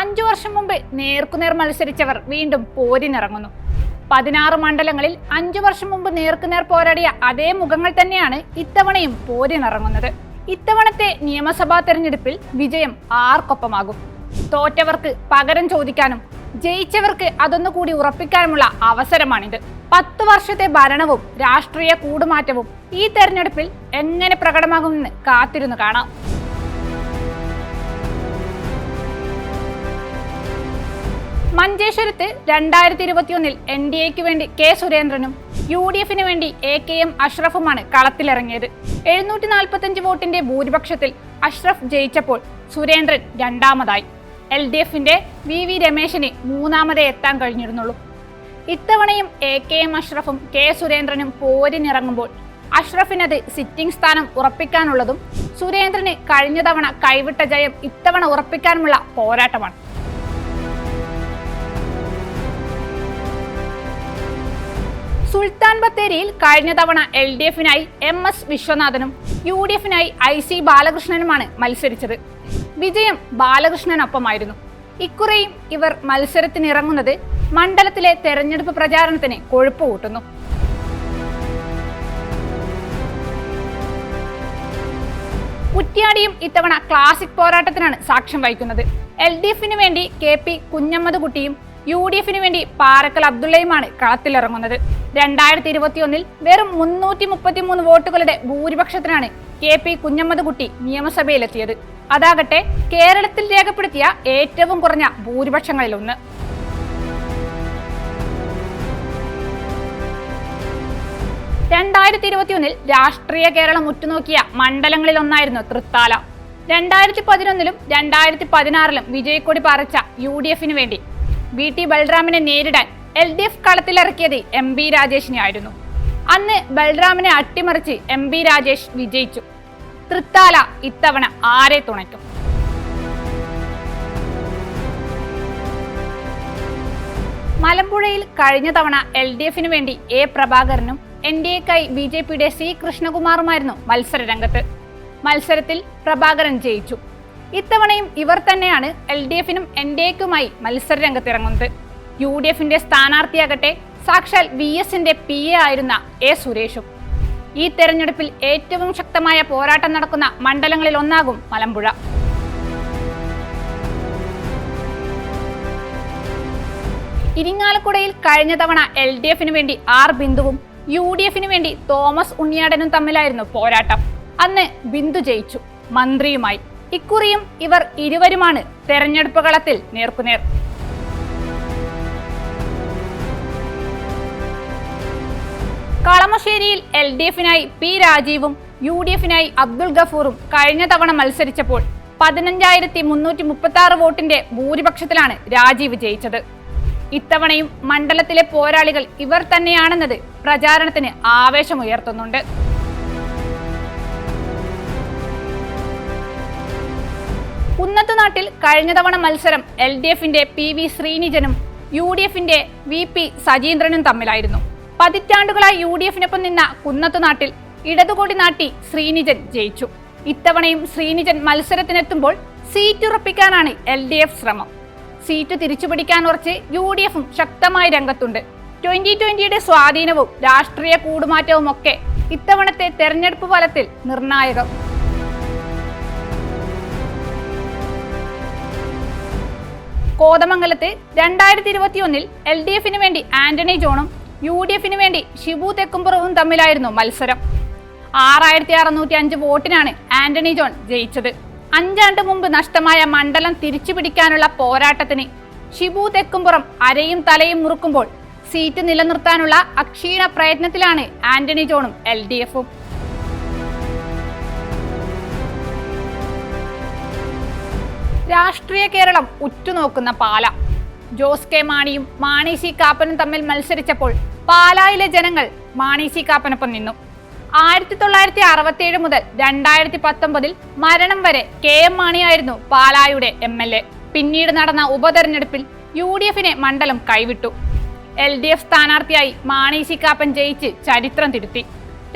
5 വർഷം മുമ്പ് നേർക്കുനേർ മത്സരിച്ചവർ വീണ്ടും പോരിനിറങ്ങുന്നു. 16 മണ്ഡലങ്ങളിൽ 5 വർഷം മുമ്പ് നേർക്കുനേർ പോരാടിയ അതേ മുഖങ്ങൾ തന്നെയാണ് ഇത്തവണയും പോരിനിറങ്ങുന്നത്. ഇത്തവണത്തെ നിയമസഭാ തെരഞ്ഞെടുപ്പിൽ വിജയം ആർക്കൊപ്പമാകും? തോറ്റവർക്ക് പകരം ചോദിക്കാനും ജയിച്ചവർക്ക് അതൊന്നുകൂടി ഉറപ്പിക്കാനുമുള്ള അവസരമാണിത്. 10 വർഷത്തെ ഭരണവും രാഷ്ട്രീയ കൂടുമാറ്റവും ഈ തെരഞ്ഞെടുപ്പിൽ എങ്ങനെ പ്രകടമാകുമെന്ന് കാത്തിരുന്നു കാണാം. മഞ്ചേശ്വരത്ത് 2021 NDAക്ക് വേണ്ടി കെ സുരേന്ദ്രനും UDFന് വേണ്ടി AKM അഷ്റഫുമാണ് കളത്തിലിറങ്ങിയത്. 745 വോട്ടിന്റെ ഭൂരിപക്ഷത്തിൽ അഷ്റഫ് ജയിച്ചപ്പോൾ സുരേന്ദ്രൻ രണ്ടാമതായി. LDFന്റെ VV രമേശിന് മൂന്നാമതേ എത്താൻ കഴിഞ്ഞിരുന്നുള്ളൂ. ഇത്തവണയും AKM അഷ്റഫും കെ സുരേന്ദ്രനും പോരിനിറങ്ങുമ്പോൾ അഷ്റഫിനത് സിറ്റിംഗ് സ്ഥാനം ഉറപ്പിക്കാനുള്ളതും സുരേന്ദ്രന് കഴിഞ്ഞ തവണ കൈവിട്ട ജയം ഇത്തവണ ഉറപ്പിക്കാനുമുള്ള പോരാട്ടമാണ്. സുൽത്താൻ ബത്തേരിയിൽ കഴിഞ്ഞ തവണ LDFനായി MS വിശ്വനാഥനും UDFനായി IC ബാലകൃഷ്ണനുമാണ് മത്സരിച്ചത്. വിജയം ബാലകൃഷ്ണനൊപ്പമായിരുന്നു. ഇക്കുറിയും ഇവർ മത്സരത്തിനിറങ്ങുന്നത് മണ്ഡലത്തിലെ തെരഞ്ഞെടുപ്പ് പ്രചാരണത്തിന് കൊഴുപ്പ് കൂട്ടുന്നു. കുറ്റ്യാടിയും ഇത്തവണ ക്ലാസിക് പോരാട്ടത്തിനാണ് സാക്ഷ്യം വഹിക്കുന്നത്. LDFന് വേണ്ടി KP കുഞ്ഞമ്മദ് കുട്ടിയും UDFന് വേണ്ടി പാറക്കൽ അബ്ദുള്ളയുമാണ് കളത്തിലിറങ്ങുന്നത്. 2021 വെറും 333 വോട്ടുകളുടെ ഭൂരിപക്ഷത്തിനാണ് KP കുഞ്ഞമ്മദ് കുട്ടി നിയമസഭയിലെത്തിയത്. അതാകട്ടെ കേരളത്തിൽ രേഖപ്പെടുത്തിയ ഏറ്റവും കുറഞ്ഞ ഭൂരിപക്ഷങ്ങളിലൊന്ന്. രാഷ്ട്രീയ കേരളം ഉറ്റുനോക്കിയ മണ്ഡലങ്ങളിലൊന്നായിരുന്നു തൃത്താല. 2011 2016 വിജയക്കൊടി പാറിച്ച UDFന് വേണ്ടി VT ബൽറാമിനെ നേരിടാൻ LDF കളത്തിലിറക്കിയത് MB രാജേഷിനെ ആയിരുന്നു. അന്ന് ബൽറാമിനെ അട്ടിമറിച്ച് MB രാജേഷ് വിജയിച്ചു. തൃത്താല ഇത്തവണ ആരെ തുണയ്ക്കും? മലമ്പുഴയിൽ കഴിഞ്ഞ തവണ LDFന് വേണ്ടി A പ്രഭാകരനും NDAക്കായി BJPയുടെ C കൃഷ്ണകുമാറുമായിരുന്നു മത്സരരംഗത്ത്. മത്സരത്തിൽ പ്രഭാകരൻ ജയിച്ചു. ഇത്തവണയും ഇവർ തന്നെയാണ് LDFനും NDAക്കുമായി മത്സരരംഗത്തിറങ്ങുന്നത്. UDFന്റെ സ്ഥാനാർത്ഥിയാകട്ടെ സാക്ഷാൽ VSന്റെ PA ആയിരുന്ന A സുരേഷും. ഈ തെരഞ്ഞെടുപ്പിൽ ഏറ്റവും ശക്തമായ പോരാട്ടം നടക്കുന്ന മണ്ഡലങ്ങളിൽ ഒന്നാകും മലമ്പുഴ. ഇരിങ്ങാലക്കുടയിൽ കഴിഞ്ഞ തവണ LDFന് വേണ്ടി R ബിന്ദുവും UDFന് വേണ്ടി തോമസ് ഉണ്ണിയാടനും തമ്മിലായിരുന്നു പോരാട്ടം. അന്ന് ബിന്ദു ജയിച്ചു, മന്ത്രിയുമായി. ഇക്കുറിയും ഇവർ ഇരുവരുമാണ് തെരഞ്ഞെടുപ്പ് കളത്തിൽ നേർക്കുനേർ. കളമശ്ശേരിയിൽ LDFനായി P രാജീവും UDFനായി അബ്ദുൾ ഗഫൂറും കഴിഞ്ഞ തവണ മത്സരിച്ചപ്പോൾ 15,336 വോട്ടിന്റെ ഭൂരിപക്ഷത്തിലാണ് രാജീവ് ജയിച്ചത്. ഇത്തവണയും മണ്ഡലത്തിലെ പോരാളികൾ ഇവർ തന്നെയാണെന്നത് പ്രചാരണത്തിന് ആവേശമുയർത്തുന്നുണ്ട്. കുന്നത്തുനാട്ടിൽ കഴിഞ്ഞ തവണ മത്സരം LDFന്റെ PV ശ്രീനിജനും UDFന്റെ VP സജീന്ദ്രനും തമ്മിലായിരുന്നു. പതിറ്റാണ്ടുകളായി UDFനൊപ്പം നിന്ന കുന്നത്തുനാട്ടിൽ ഇടതുകൊടി നാട്ടി ശ്രീനിജൻ ജയിച്ചു. ഇത്തവണയും ശ്രീനിജൻ മത്സരത്തിനെത്തുമ്പോൾ സീറ്റ് ഉറപ്പിക്കാനാണ് LDF ശ്രമം. സീറ്റ് തിരിച്ചുപിടിക്കാൻ ഉറച്ച് UDFും ശക്തമായി രംഗത്തുണ്ട്. 2020യുടെ സ്വാധീനവും രാഷ്ട്രീയ കൂടുമാറ്റവും ഒക്കെ ഇത്തവണത്തെ തെരഞ്ഞെടുപ്പ് ഫലത്തിൽ നിർണായകം. കോതമംഗലത്ത് 2021 LDFന് വേണ്ടി ആന്റണി ജോണും UDFന് വേണ്ടി ഷിബു തെക്കുംപുറവും തമ്മിലായിരുന്നു മത്സരം. 6605 വോട്ടിനാണ് ആന്റണി ജോൺ ജയിച്ചത്. 5 ആണ്ട് മുമ്പ് നഷ്ടമായ മണ്ഡലം തിരിച്ചുപിടിക്കാനുള്ള പോരാട്ടത്തിന് ഷിബു തെക്കുംപുറം അരയും തലയും മുറുക്കുമ്പോൾ സീറ്റ് നിലനിർത്താനുള്ള അക്ഷീണ പ്രയത്നത്തിലാണ് ആന്റണി ജോണും LDFും. രാഷ്ട്രീയ കേരളം ഉറ്റുനോക്കുന്ന പാല. ജോസ് കെ മാണിയും മാണി സി കാപ്പനും തമ്മിൽ മത്സരിച്ചപ്പോൾ പാലായിലെ ജനങ്ങൾ മാണി സി കാപ്പനൊപ്പം നിന്നു. 1967 മുതൽ 2019 മരണം വരെ KM മാണിയായിരുന്നു പാലായുടെ MLA. പിന്നീട് നടന്ന ഉപതെരഞ്ഞെടുപ്പിൽ UDFനെ മണ്ഡലം കൈവിട്ടു. LDF സ്ഥാനാർത്ഥിയായി മാണി സി കാപ്പൻ ജയിച്ച് ചരിത്രം തിരുത്തി.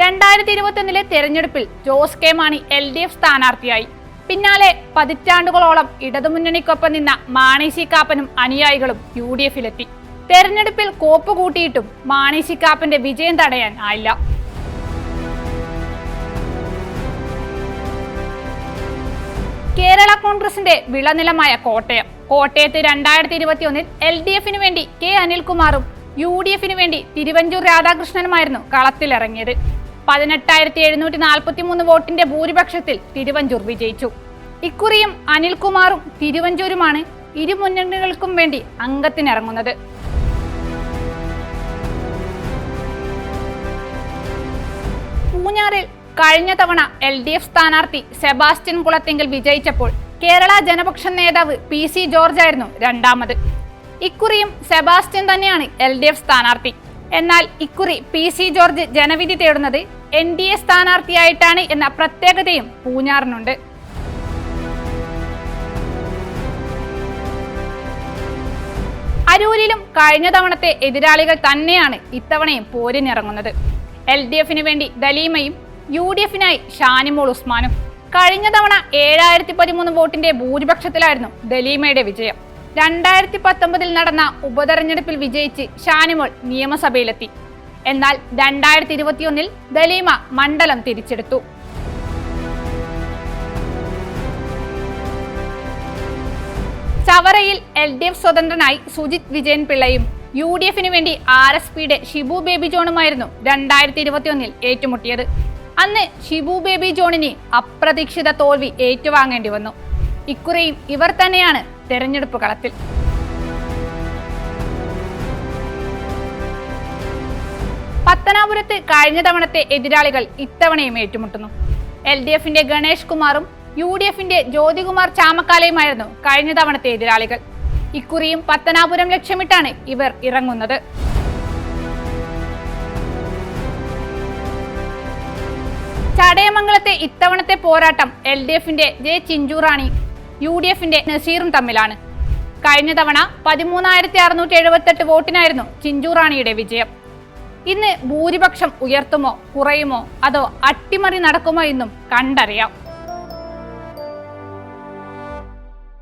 2021 തെരഞ്ഞെടുപ്പിൽ ജോസ് കെ മാണി LDF സ്ഥാനാർത്ഥിയായി. പിന്നാലെ പതിറ്റാണ്ടുകളോളം ഇടതുമുന്നണിക്കൊപ്പം നിന്ന മാണി സി കാപ്പനും അനുയായികളും UDF-ലെത്തി. തെരഞ്ഞെടുപ്പിൽ കോപ്പ് കൂട്ടിയിട്ടും മാണി സി കാപ്പന്റെ വിജയം തടയാൻ ആയില്ല. കേരള കോൺഗ്രസിന്റെ വിളനിലമായ കോട്ടയത്ത് 2021 LDF-ന് വേണ്ടി K അനിൽകുമാറും UDF-ന് വേണ്ടി തിരുവഞ്ചൂർ രാധാകൃഷ്ണനുമായിരുന്നു കളത്തിലിറങ്ങിയത്. 18,743 വോട്ടിന്റെ ഭൂരിപക്ഷത്തിൽ തിരുവഞ്ചൂർ വിജയിച്ചു. ഇക്കുറിയും അനിൽകുമാറും തിരുവഞ്ചൂരുമാണ് ഇരു മുന്നണികൾക്കും വേണ്ടി അംഗത്തിനിറങ്ങുന്നത്. പൂഞ്ഞാറിൽ കഴിഞ്ഞ തവണ LDF സ്ഥാനാർത്ഥി സെബാസ്റ്റ്യൻ കുളത്തിങ്കൽ വിജയിച്ചപ്പോൾ കേരള ജനപക്ഷം നേതാവ് PC ജോർജ് ആയിരുന്നു രണ്ടാമത്. ഇക്കുറിയും സെബാസ്റ്റ്യൻ തന്നെയാണ് LDF സ്ഥാനാർത്ഥി. എന്നാൽ ഇക്കുറി PC ജോർജ് ജനവിധി തേടുന്നത് NDA സ്ഥാനാർത്ഥിയായിട്ടാണ് എന്ന പ്രത്യേകതയും പൂഞ്ഞാറിനുണ്ട്. അരൂരിലും കഴിഞ്ഞ തവണത്തെ എതിരാളികൾ തന്നെയാണ് ഇത്തവണയും പോരിനിറങ്ങുന്നത്. LDF-ന് വേണ്ടി ദലീമയും UDF-നായി ഷാനിമോൾ ഉസ്മാനും. കഴിഞ്ഞ തവണ 7,013 വോട്ടിന്റെ ഭൂരിപക്ഷത്തിലായിരുന്നു ദലീമയുടെ വിജയം. 2019 നടന്ന ഉപതെരഞ്ഞെടുപ്പിൽ വിജയിച്ച് ഷാനിമോൾ നിയമസഭയിലെത്തി. എന്നാൽ 2021 ദലീമ മണ്ഡലം തിരിച്ചെടുത്തു. ചവറയിൽ LDF സ്വതന്ത്രനായി സുജിത് വിജയൻ പിള്ളയും UDF-ന് വേണ്ടി RSPയുടെ ഷിബു ബേബി ജോണുമായിരുന്നു 2021 ഏറ്റുമുട്ടിയത്. അന്ന് ഷിബു ബേബി ജോണിന് അപ്രതീക്ഷിത തോൽവി ഏറ്റുവാങ്ങേണ്ടി വന്നു. ഇക്കുറിയും ഇവർ തന്നെയാണ് തെരഞ്ഞെടുപ്പ് കളത്തിൽ. പത്തനാപുരത്ത് കഴിഞ്ഞ തവണത്തെ എതിരാളികൾ ഇത്തവണയും ഏറ്റുമുട്ടുന്നു. LDF-ന്റെ ഗണേഷ് കുമാറും UDF-ന്റെ ജ്യോതികുമാർ ചാമക്കാലയുമായിരുന്നു കഴിഞ്ഞ തവണത്തെ എതിരാളികൾ. ഇക്കുറിയും പത്തനാപുരം ലക്ഷ്യമിട്ടാണ് ഇവർ ഇറങ്ങുന്നത്. ചടയമംഗലത്തെ ഇത്തവണത്തെ പോരാട്ടം LDF-ന്റെ J ചിഞ്ചുറാണി UDF-ന്റെ നസീറും തമ്മിലാണ്. കഴിഞ്ഞ തവണ 13,678 വോട്ടിനായിരുന്നു ചിഞ്ചുറാണിയുടെ വിജയം. ഇന്ന് ഭൂരിപക്ഷം ഉയർത്തുമോ കുറയുമോ അതോ അട്ടിമറി നടക്കുമോ എന്നും കണ്ടറിയാം.